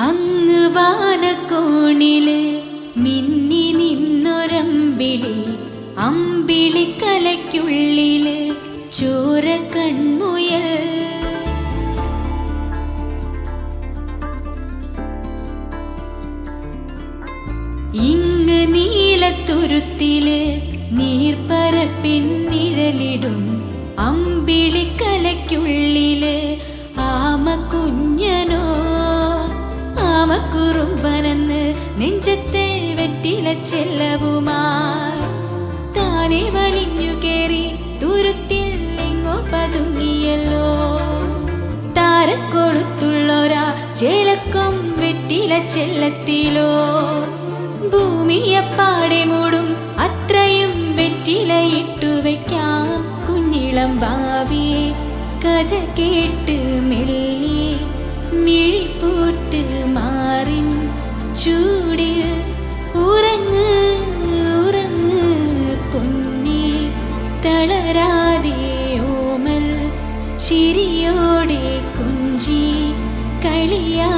അങ്ങ് വാനക്കോണില് മിന്നി നിന്നൊരമ്പിളി, അമ്പിളിക്കലയ്ക്കുള്ളില് ചോര കൺമുയൽ. ഇങ്ങ് നീലത്തുരുത്തില് നീർപ്പരപ്പിൻ നിഴലിടും, അമ്പിളിക്കലയ്ക്കുള്ളില് ആമക്കുഞ്ഞനോ ആമക്കുറുമ്പനെന്ന് നെഞ്ചത്തെ വെറ്റില ചെല്ലവുമായി താനെ വലിഞ്ഞു കേറി തുരുത്തിൽ എങ്ങോ പതുങ്ങിയല്ലോ. താരക്കൊളുത്തുള്ളൊരാ ചേലക്കം വെറ്റില ചെല്ലത്തിലോ, ഭൂമിയപ്പാടെ മൂടും അത്രയും വെറ്റിലയിട്ടു വയ്ക്കാം കുഞ്ഞിളം ഭാവിയെ. കഥ കേട്ട് മെല്ലെ മിഴിപ്പൂട്ട് മാറിൻ ചൂടിൽ ഉറങ്ങ് ഉറങ്ങ് പൊന്നേ, തളരാതെ ഓമൽ ചിരിയോടെ കുഞ്ചി കളിയാ.